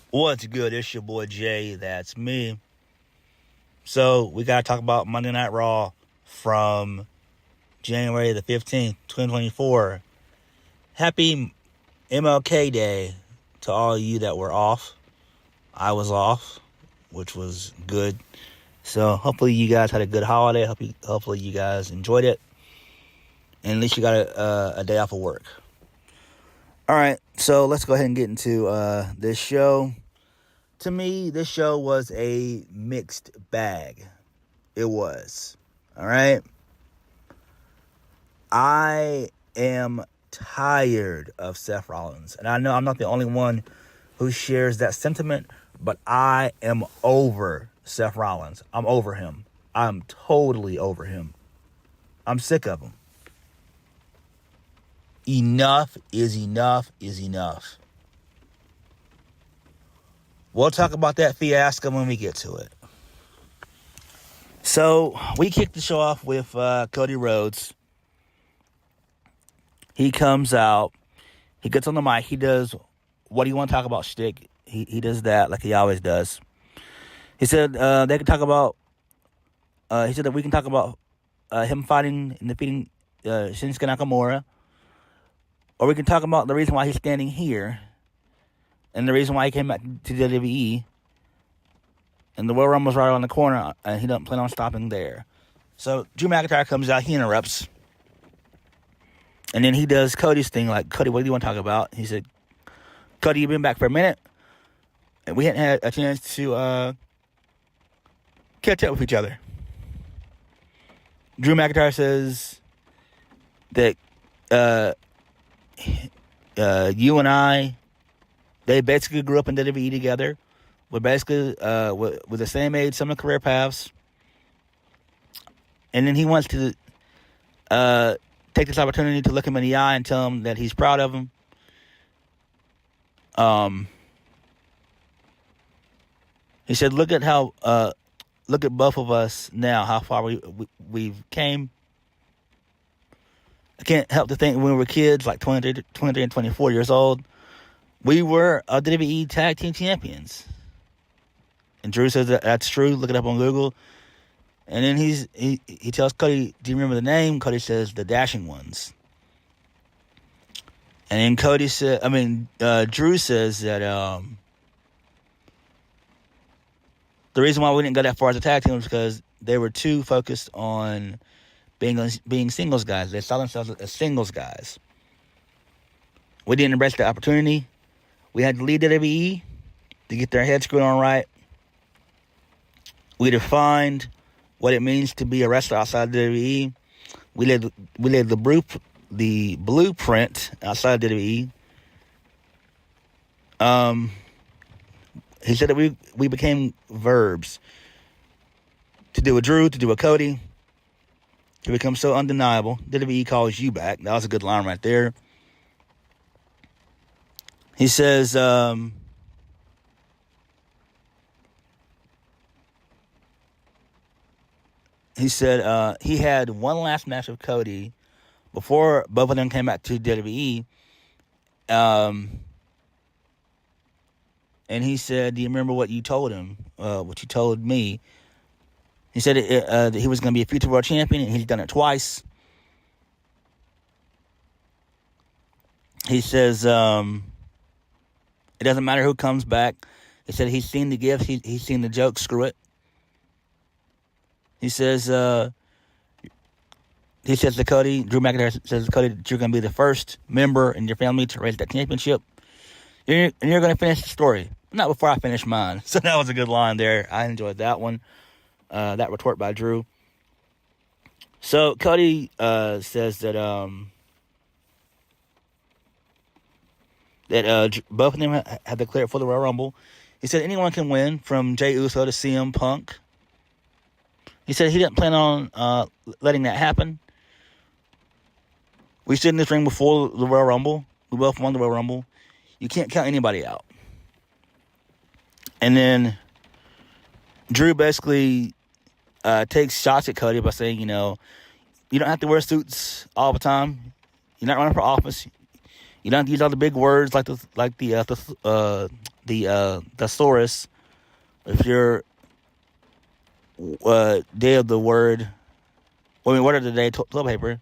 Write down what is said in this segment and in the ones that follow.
What's good? It's your boy Jay. That's me. So we gotta talk about Monday Night Raw from January the 15th, 2024. Happy MLK Day to all you that were off. I was off, which was good. So hopefully you guys had a good holiday. Hopefully you guys enjoyed it. And at least you got a day off of work. All right, so let's go ahead and get into this show. To me, this show was a mixed bag. It was. All right? I am tired of Seth Rollins. And I know I'm not the only one who shares that sentiment, but I am over Seth Rollins. I'm over him. I'm totally over him. I'm sick of him. Enough is enough is enough. We'll talk about that fiasco when we get to it. So, we kicked the show off with Cody Rhodes. He comes out. He gets on the mic. He does, what do you want to talk about, shtick? He does that like he always does. He said they can talk about, he said that we can talk about him fighting and defeating Shinsuke Nakamura. Or we can talk about the reason why he's standing here. And the reason why he came back to WWE. And the Royal Rumble's right around the corner. And he doesn't plan on stopping there. So Drew McIntyre comes out. He interrupts. And then he does Cody's thing. Like, Cody, what do you want to talk about? He said, Cody, you've been back for a minute. And we hadn't had a chance to catch up with each other. Drew McIntyre says that you and I, they basically grew up in WWE together. We're basically with the same age, similar career paths. And then he wants to take this opportunity to look him in the eye and tell him that he's proud of him. He said, look at both of us now, how far we've came. I can't help to think when we were kids, like 23 and 24 years old, we were WWE Tag Team Champions. And Drew says that's true. Look it up on Google. And then he tells Cody, do you remember the name? Cody says, the Dashing Ones. And then Drew says that the reason why we didn't go that far as a tag team was because they were too focused on being singles guys. They saw themselves as singles guys. We didn't embrace the opportunity. We had to leave WWE to get their heads screwed on right. We defined what it means to be a wrestler outside WWE. We laid the blueprint outside WWE. He said that we became verbs. To do a Drew, to do a Cody. To become so undeniable. WWE calls you back. That was a good line right there. He says, he had one last match with Cody before both of them came back to WWE. And he said, do you remember what you told him? What you told me? He said that he was going to be a future world champion, and he's done it twice. He says, it doesn't matter who comes back. He said he's seen the gifts. He's seen the jokes. Screw it. He says to Cody, Drew McIntyre says to Cody that you're going to be the first member in your family to raise that championship. And you're going to finish the story. Not before I finish mine. So that was a good line there. I enjoyed that one. That retort by Drew. So Cody says that both of them have declared for the Royal Rumble. He said anyone can win, from Jey Uso to CM Punk. He said he didn't plan on letting that happen. We stood in this ring before the Royal Rumble. We both won the Royal Rumble. You can't count anybody out. And then Drew basically takes shots at Cody by saying, you don't have to wear suits all the time. You're not running for office. You don't have to use all the big words like the the thesaurus, if you're day of the word, word of the day toilet paper.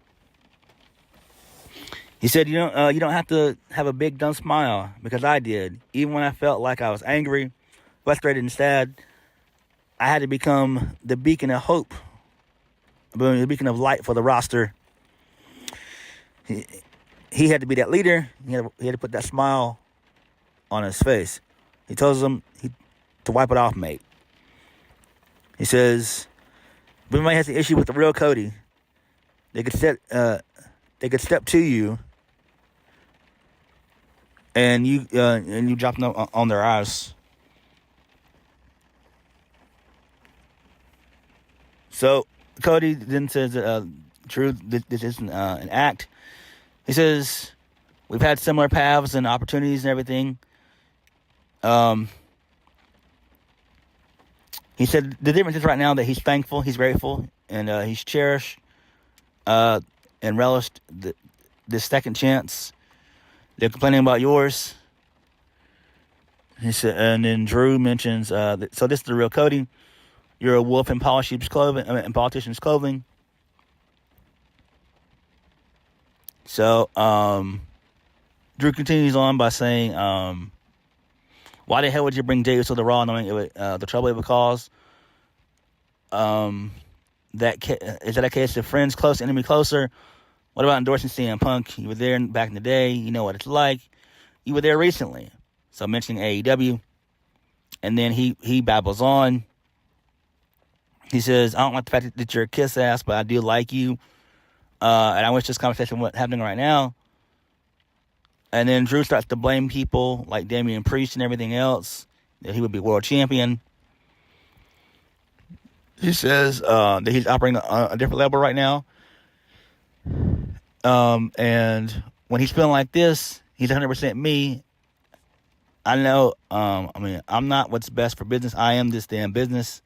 He said, you don't have to have a big dumb smile, because I did. Even when I felt like I was angry, frustrated, and sad, I had to become the beacon of hope, the beacon of light for the roster. He had to be that leader. He had to put that smile on his face. He tells them to wipe it off, mate. He says, if anybody has an issue with the real Cody, they could step to you, and you drop them on their ass. So Cody then says, "True, this isn't an act." He says, "We've had similar paths and opportunities and everything." He said the difference is right now that he's thankful, he's grateful, and he's cherished and relished this second chance. They're complaining about yours. He said, and then Drew mentions, so this is the real Cody. You're a wolf in politician's clothing. So Drew continues on by saying, why the hell would you bring Davis to the Raw knowing the trouble it would cause? Is that a case of friends close, enemy closer? What about endorsing CM Punk? You were there back in the day. You know what it's like. You were there recently. So mentioning AEW. And then he babbles on. He says, I don't like the fact that you're a kiss ass, but I do like you. And I wish this conversation wasn't happening right now. And then Drew starts to blame people like Damian Priest and everything else, that he would be world champion. He says that he's operating on a different level right now. And when he's feeling like this, he's 100% me. I know, I'm not what's best for business. I am this damn business.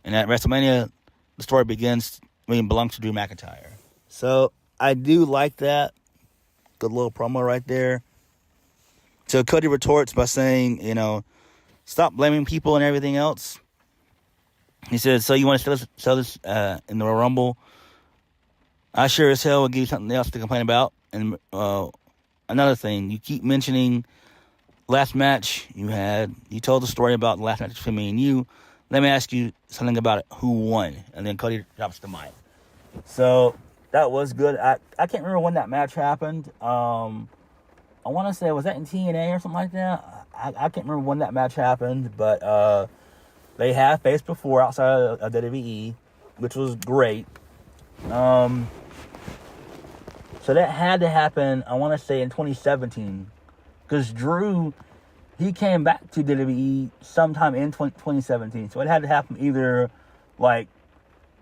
And at WrestleMania, the story belongs to Drew McIntyre. So I do like that. Good little promo right there. So Cody retorts by saying, stop blaming people and everything else. He says, so you want to sell this in the Royal Rumble? I sure as hell will give you something else to complain about. And another thing, you keep mentioning last match you had. You told the story about the last match between me and you. Let me ask you something about it. Who won? And then Cody drops the mic. So that was good. I can't remember when that match happened. I want to say, was that in TNA or something like that? I can't remember when that match happened, but they have faced before outside of WWE, which was great. So that had to happen, I want to say, in 2017. Because Drew, he came back to WWE sometime in 2017. So it had to happen either like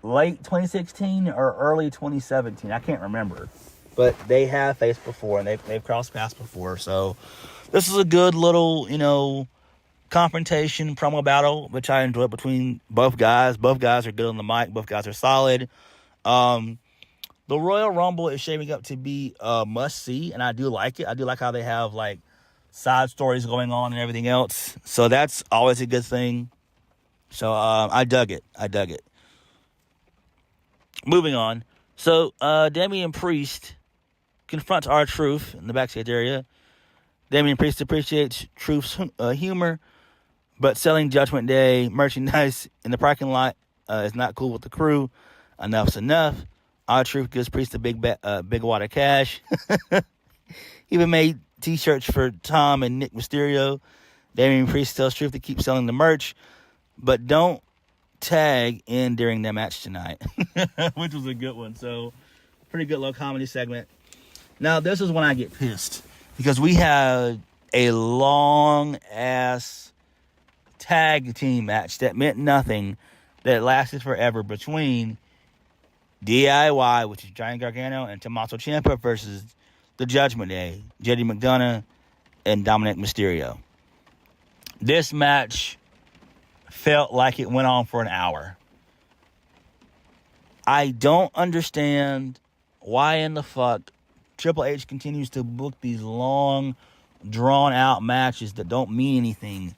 late 2016 or early 2017. I can't remember. But they have faced before, and they've crossed paths before. So this is a good little, confrontation, promo battle, which I enjoyed between both guys. Both guys are good on the mic. Both guys are solid. The Royal Rumble is shaping up to be a must-see, and I do like it. I do like how they have, side stories going on and everything else. So that's always a good thing. So I dug it. Moving on. So Damian Priest confronts R-Truth in the backstage area. Damian Priest appreciates Truth's humor, but selling Judgment Day merchandise in the parking lot is not cool with the crew. Enough's enough. R-Truth gives Priest a big wad of cash. He even made t-shirts for Tom and Nick Mysterio. Damian Priest tells Truth to keep selling the merch, but don't tag in during their match tonight. Which was a good one. So, pretty good little comedy segment. Now, this is when I get pissed, because we had a long-ass tag team match that meant nothing, that lasted forever, between DIY, which is Johnny Gargano and Tommaso Ciampa, versus the Judgment Day, JD McDonough and Dominic Mysterio. This match felt like it went on for an hour. I don't understand why in the fuck Triple H continues to book these long drawn out matches that don't mean anything.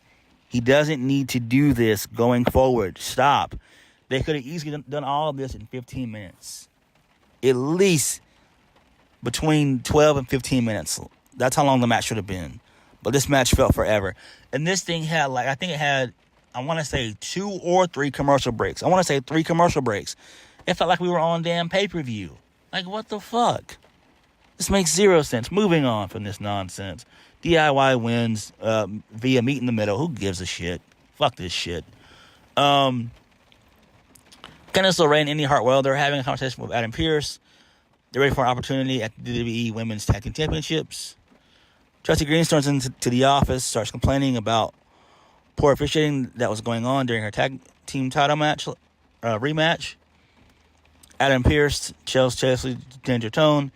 He doesn't need to do this going forward. Stop. They could have easily done all of this in 15 minutes. At least between 12 and 15 minutes. That's how long the match should have been. But this match felt forever. And this thing had, I think it had, I want to say 2 or 3 commercial breaks. I want to say 3 commercial breaks. It felt like we were on damn pay-per-view. Like, what the fuck? This makes zero sense. Moving on from this nonsense. DIY wins via meet in the middle. Who gives a shit? Fuck this shit. Candice LeRae and Indy Hartwell, they're having a conversation with Adam Pearce. They're ready for an opportunity at the WWE Women's Tag Team Championships. Chelsea Green storms into the office, starts complaining about poor officiating that was going on during her tag team title match rematch. Adam Pearce tells Chelsea to change her tone,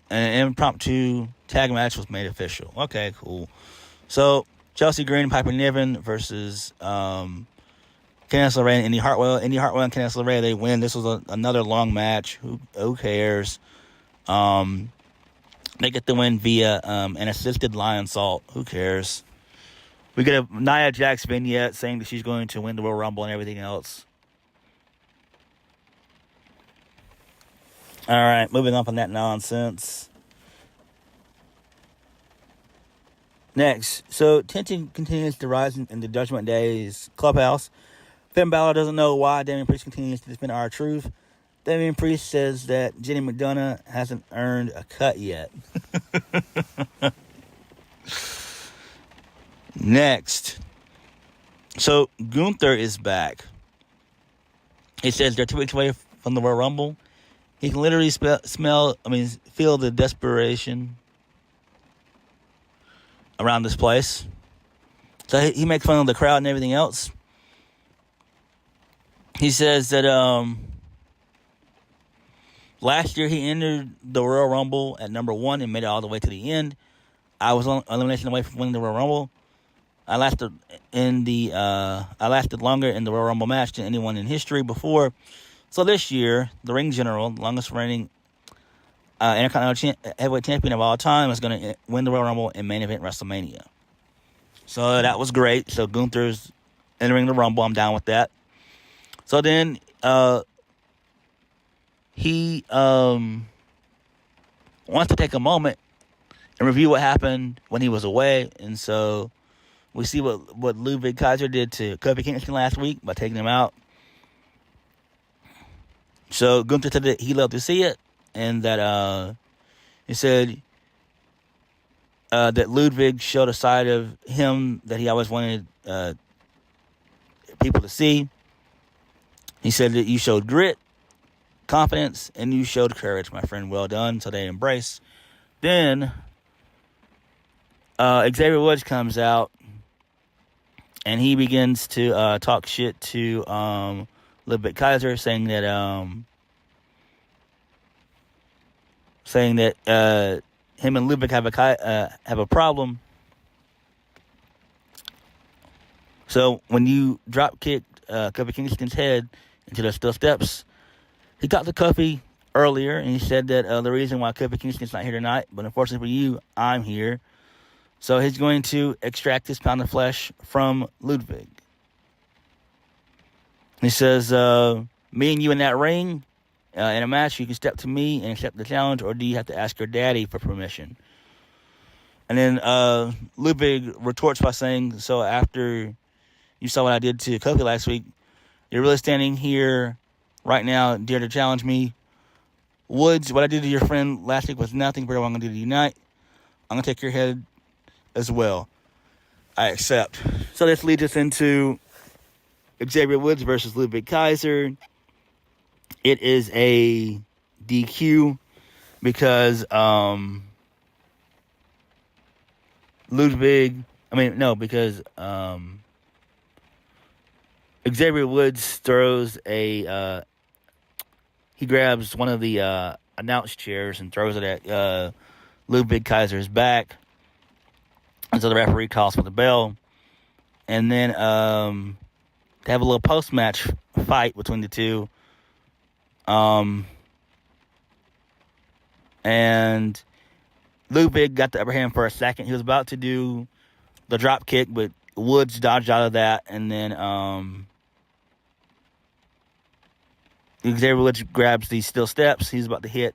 and an impromptu tag match was made official. Okay, cool. So, Chelsea Green and Piper Niven versus Candice LeRae and Indy Hartwell. Indy Hartwell and Candice LeRae, they win. This was another long match. Who cares? They get the win via an assisted lion salt. Who cares? We get a Nia Jax vignette saying that she's going to win the Royal Rumble and everything else. All right, moving on from that nonsense. Next, so tension continues to rise in the Judgment Day's clubhouse. Finn Balor doesn't know why Damian Priest continues to defend R-Truth. Damian Priest says that Jenny McDonough hasn't earned a cut yet. Next. So, Gunther is back. He says they're 2 weeks away from the Royal Rumble. He can literally feel the desperation around this place. So he makes fun of the crowd and everything else. He says that last year he entered the Royal Rumble at number 1 and made it all the way to the end. I was on elimination away from winning the Royal Rumble. I lasted longer in the Royal Rumble match than anyone in history before. So this year, the ring general, the longest reigning Intercontinental Heavyweight Champion of all time, is going to win the Royal Rumble in main event WrestleMania. So that was great. So Gunther's entering the Rumble. I'm down with that. So then he wants to take a moment and review what happened when he was away. And so we see what Ludwig Kaiser did to Kofi Kingston last week by taking him out. So Gunther said that he loved to see it, and that he said that Ludwig showed a side of him that he always wanted people to see. He said that you showed grit, confidence, and you showed courage, my friend. Well done. So they embrace. Then Xavier Woods comes out, and he begins to talk shit to Ludwig Kaiser, saying that him and Ludwig have a problem. So when you drop kicked Kofi Kingston's head into the steel steps, he talked to Kofi earlier, and he said that the reason why Kofi Kingston's not here tonight, but unfortunately for you, I'm here. So he's going to extract this pound of flesh from Ludwig. He says, me and you in that ring, in a match, you can step to me and accept the challenge, or do you have to ask your daddy for permission? And then Ludwig retorts by saying, so after you saw what I did to Kofi last week, you're really standing here right now, dare to challenge me? Woods, what I did to your friend last week was nothing but what I'm going to do tonight. I'm going to take your head as well. I accept. So this leads us into Xavier Woods versus Ludwig Kaiser. It is a DQ because Xavier Woods throws he grabs one of the announce chairs and throws it at Ludwig Kaiser's back. And so the referee calls for the bell. And then they have a little post-match fight between the two. And Ludwig got the upper hand for a second. He was about to do the drop kick, but Woods dodged out of that, and then Xavier Woods grabs the steel steps. He's about to hit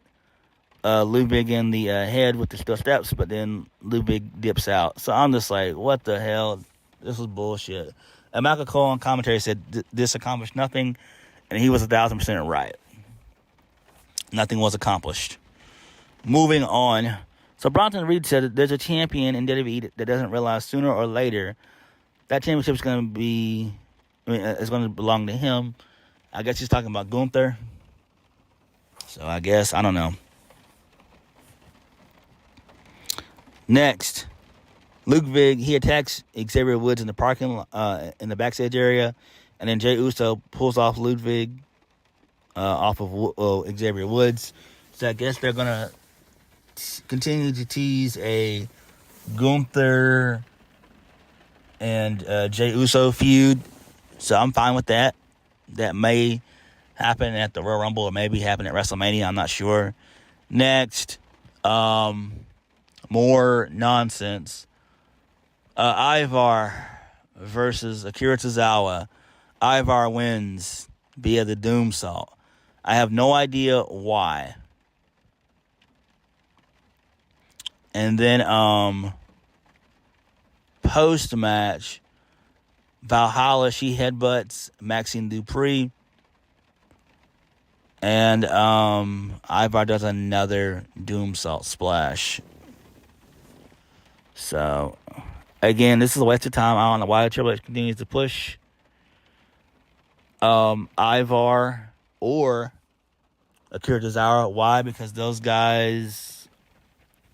Ludwig in the head with the steel steps, but then Ludwig dips out. So I'm just like, what the hell? This was bullshit. And Michael Cole on commentary said this accomplished nothing, and he was 1,000% right. Nothing was accomplished. Moving on. So Bronson Reed said that there's a champion in WWE that doesn't realize sooner or later that championship is going to be, it's going to belong to him. I guess he's talking about Gunther. So I guess, I don't know. Next, Ludwig, he attacks Xavier Woods in the parking in the backstage area, and then Jey Uso pulls off Ludwig off of Xavier Woods. So I guess they're gonna continue to tease a Gunther and Jey Uso feud. So I'm fine with that. That may happen at the Royal Rumble or maybe happen at WrestleMania. I'm not sure. Next, more nonsense. Ivar versus Akira Tozawa. Ivar wins via the Doomsault. I have no idea why. And then post-match, Valhalla, she headbutts Maxine Dupree. And Ivar does another Doomsault splash. So, again, this is a waste of time. I don't know why Triple H continues to push Ivar or Akira Tozawa. Why? Because those guys,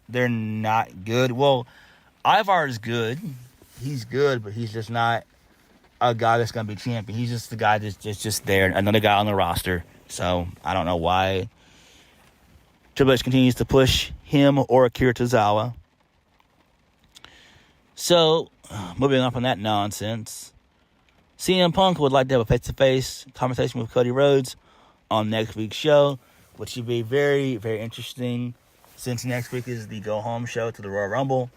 they're not good. Well, Ivar is good. He's good, but he's just not a guy that's going to be champion. He's just the guy that's just there, another guy on the roster. So, I don't know why Triple H continues to push him or Akira Tozawa. So, moving on from that nonsense, CM Punk would like to have a face-to-face conversation with Cody Rhodes on next week's show, which should be very, very interesting since next week is the go-home show to the Royal Rumble.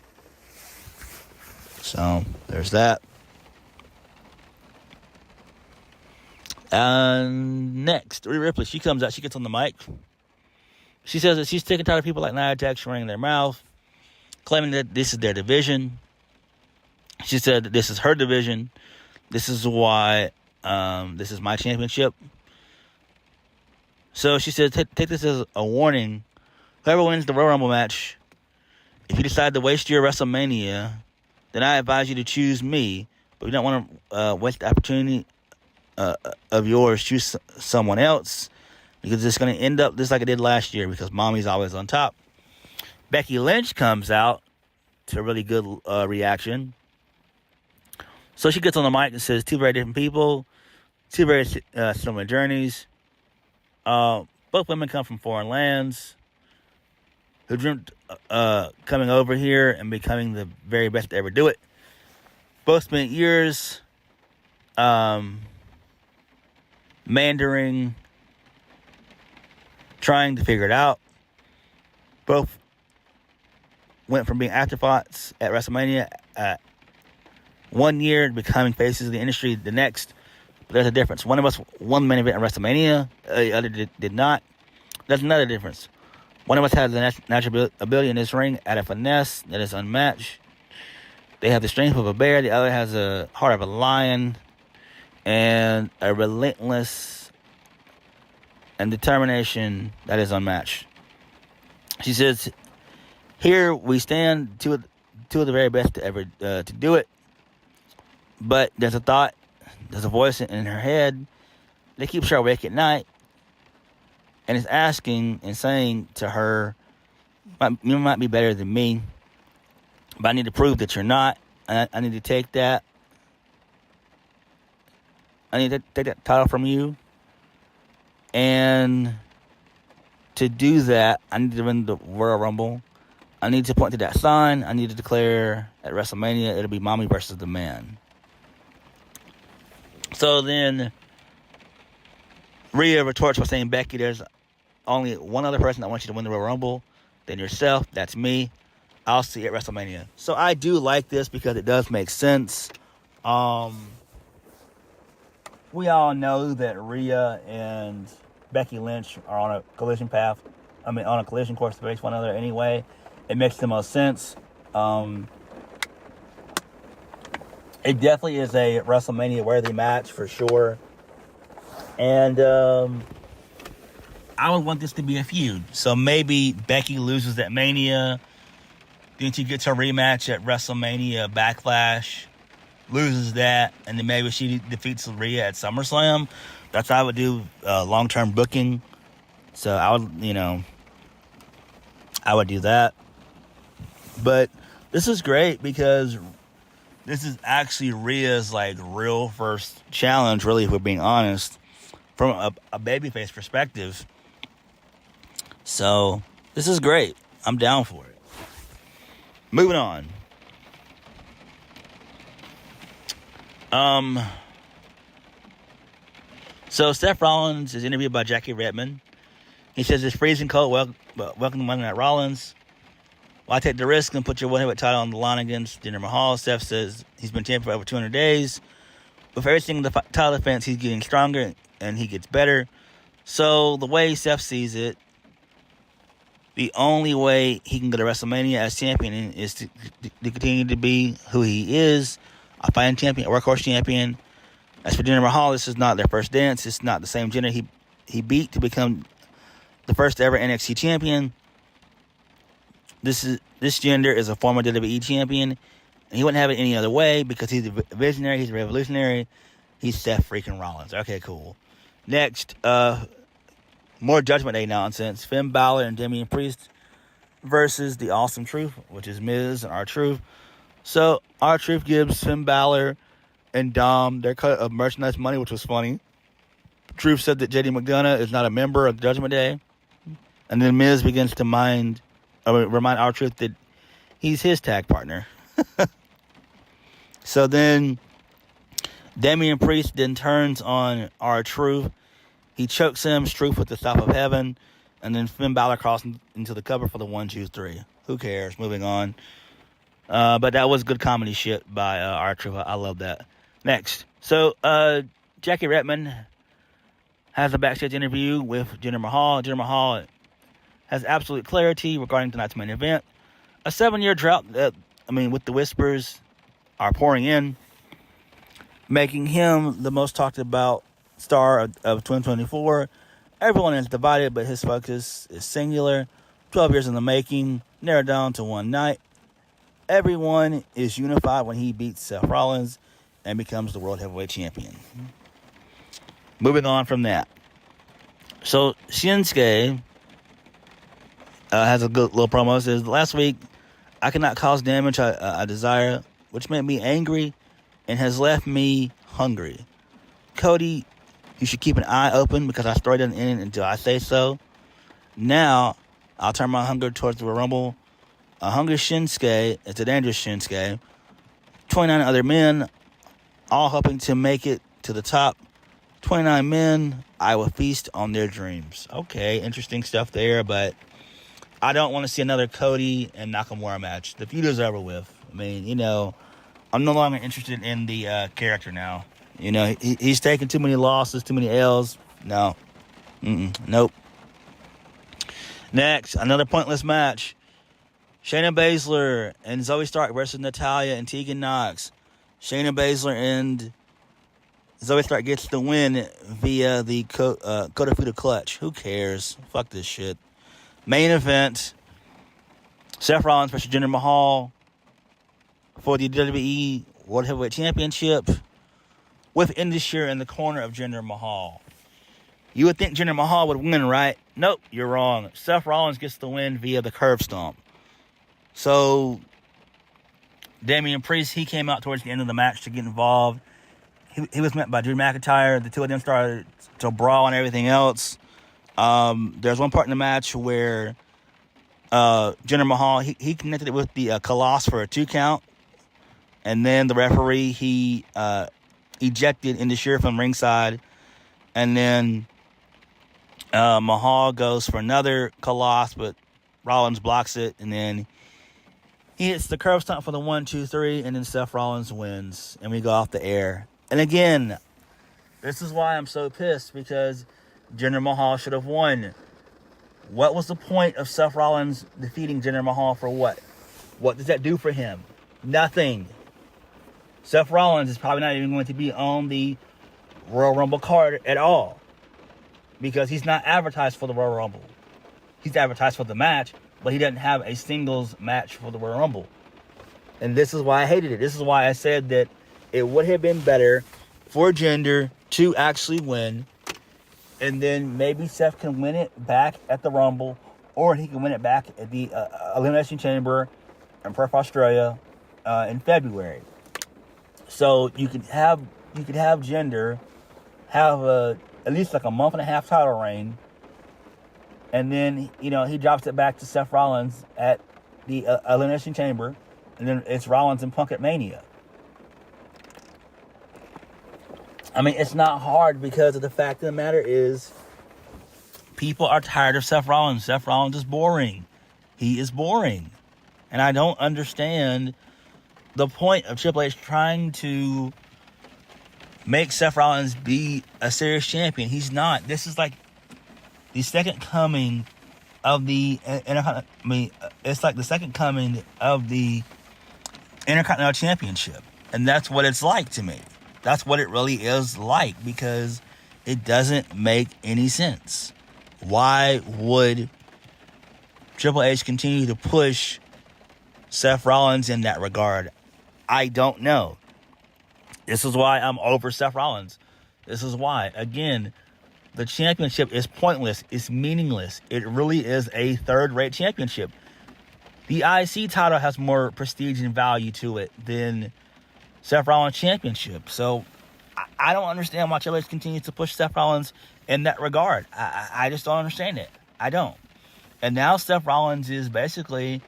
So, there's that. Next, Rhea Ripley, she comes out, she gets on the mic. She says that she's sick and tired of people like Nia Jax running their mouth, claiming that this is their division. She said that this is her division. This is why this is my championship. So she said, take this as a warning. Whoever wins the Royal Rumble match, if you decide to waste your WrestleMania, then I advise you to choose me. But you don't want to waste the opportunity of yours. Choose someone else, because it's going to end up just like it did last year, because mommy's always on top. Becky Lynch comes out to a really good reaction. So she gets on the mic and says, two very different people, two very similar journeys. Both women come from foreign lands, who dreamt coming over here and becoming the very best to ever do it. Both spent years meandering, trying to figure it out. Both went from being afterthoughts at WrestleMania 1 year to becoming faces of the industry the next. But there's a difference. One of us won the main event at WrestleMania, the other did not. There's another difference. One of us has the natural ability in this ring at a finesse that is unmatched. They have the strength of a bear. The other has a heart of a lion and a relentless and determination that is unmatched. She says, here we stand, two of the very best to ever to do it. But there's a thought, there's a voice in her head that keeps her awake at night, and is asking and saying to her, you might be better than me, but I need to prove that you're not. I need to take that. I need to take that title from you. And to do that, I need to win the Royal Rumble. I need to point to that sign. I need to declare at WrestleMania it'll be mommy versus the man. So then Rhea retorts by saying, Becky, there's only one other person that wants you to win the Royal Rumble than yourself. That's me. I'll see at WrestleMania. So I do like this because it does make sense. We all know that Rhea and Becky Lynch are on a collision path. On a collision course to face one another anyway. It makes the most sense. It definitely is a WrestleMania worthy match for sure. And I would want this to be a feud. So maybe Becky loses at Mania. Then she gets her rematch at WrestleMania Backlash. Loses that. And then maybe she defeats Rhea at SummerSlam. That's how I would do long-term booking. So I would do that. But this is great because this is actually Rhea's real first challenge, really, if we're being honest, from a babyface perspective. So this is great. I'm down for it. Moving on. So Seth Rollins is interviewed by Jackie Redmond. He says it's freezing cold. Welcome to Monday Night Rollins. Why take the risk and put your one heavyweight title on the line against Jinder Mahal? Seth says he's been champion for over 200 days. With every single title defense, he's getting stronger and he gets better. So the way Seth sees it, the only way he can go to WrestleMania as champion is to continue to be who he is, a fighting champion, a workhorse champion. As for Jinder Mahal, this is not their first dance. It's not the same Jinder he beat to become the first ever NXT champion. This Jinder is a former WWE champion, and he wouldn't have it any other way because he's a visionary, he's a revolutionary, he's Seth freaking Rollins. Okay, cool. Next, more Judgment Day nonsense. Finn Balor and Damian Priest versus the Awesome Truth, which is Miz and R-Truth. So R-Truth gives Finn Balor and Dom their cut of merchandise money, which was funny. Truth said that JD McDonough is not a member of Judgment Day. And then Miz begins to remind R-Truth that he's his tag partner. So then Damian Priest then turns on R-Truth. He chokes him, Truth with the Stop of Heaven. And then Finn Balor crosses into the cover for the 1, 2, 3. Who cares? Moving on. But that was good comedy shit by R-Truth. I love that. Next. So Jackie Redmond has a backstage interview with Jinder Mahal. Jinder Mahal has absolute clarity regarding tonight's main event. A 7-year drought with the whispers are pouring in, making him the most talked about star of 2024. Everyone is divided, but his focus is singular. 12 years in the making, narrowed down to one night. Everyone is unified when he beats Seth Rollins and becomes the World Heavyweight Champion. Moving on from that. So Shinsuke has a good little promo. It says, last week, I cannot cause damage I desire, which made me angry and has left me hungry. Cody, you should keep an eye open because our story doesn't end until I say so. Now, I'll turn my hunger towards the Rumble. A hungry Shinsuke, it's a dangerous Shinsuke. 29 other men, all hoping to make it to the top. 29 men, I will feast on their dreams. Okay, interesting stuff there, but I don't want to see another Cody and Nakamura match. The feud is over with. I mean, I'm no longer interested in the character now. He's taking too many losses, too many L's. No. Nope. Next, another pointless match. Shayna Baszler and Zoe Stark versus Natalya and Tegan Nox. Shayna Baszler and Zoe Stark gets the win via the Kodafuda clutch. Who cares? Fuck this shit. Main event. Seth Rollins versus Jinder Mahal for the WWE World Heavyweight Championship with Indus in the corner of Jinder Mahal. You would think Jinder Mahal would win, right? Nope, you're wrong. Seth Rollins gets the win via the curb stomp. So, Damian Priest, he came out towards the end of the match to get involved. He was met by Drew McIntyre. The two of them started to brawl and everything else. There's one part in the match where Jinder Mahal, he connected it with the Colossus for a 2 count. And then the referee, he ejected Indus from ringside. And then Mahal goes for another Colossus, but Rollins blocks it. And then He hits the curb stomp for the 1, 2, 3, and then Seth Rollins wins, and we go off the air. And again, this is why I'm so pissed, because Jinder Mahal should have won. What was the point of Seth Rollins defeating Jinder Mahal for what? What does that do for him? Nothing. Seth Rollins is probably not even going to be on the Royal Rumble card at all, because he's not advertised for the Royal Rumble. He's advertised for the match, but he doesn't have a singles match for the Royal Rumble. And this is why I hated it. This is why I said that it would have been better for Jinder to actually win, and then maybe Seth can win it back at the Rumble, or he can win it back at the Elimination Chamber in Perth, Australia, in February. So you could have Jinder have at least like a month and a half title reign, and then he drops it back to Seth Rollins at the Elimination Chamber, and then it's Rollins and Punk at Mania. I mean, it's not hard, because of the fact of the matter is, people are tired of Seth Rollins. Seth Rollins is boring. He is boring. And I don't understand the point of Triple H trying to make Seth Rollins be a serious champion. He's not. This is like the second coming of the it's like the second coming of the Intercontinental Championship. And that's what it's like to me. That's what it really is like, because it doesn't make any sense. Why would Triple H continue to push Seth Rollins in that regard? I don't know. This is why I'm over Seth Rollins. This is why. Again, the championship is pointless. It's meaningless. It really is a third-rate championship. The IC title has more prestige and value to it than Seth Rollins championship. So I don't understand why Triple H continues to push Seth Rollins in that regard. I just don't understand it. I don't. And now Seth Rollins is basically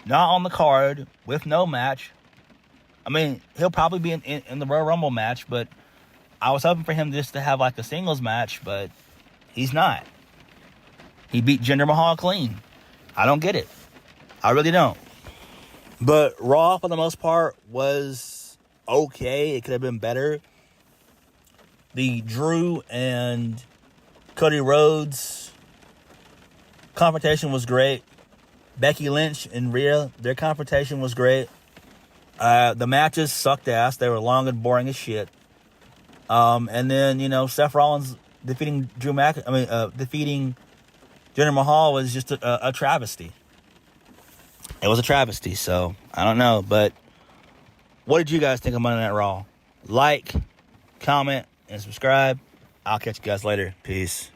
not on the card with no match. I mean, he'll probably be in the Royal Rumble match, but I was hoping for him just to have like a singles match, but he's not. He beat Jinder Mahal clean. I don't get it. I really don't. But Raw, for the most part, was okay. It could have been better. The Drew and Cody Rhodes confrontation was great. Becky Lynch and Rhea, their confrontation was great. The matches sucked ass. They were long and boring as shit. And then, Seth Rollins defeating defeating Jinder Mahal was just a travesty. It was a travesty, so I don't know. But what did you guys think of Monday Night Raw? Like, comment, and subscribe. I'll catch you guys later. Peace.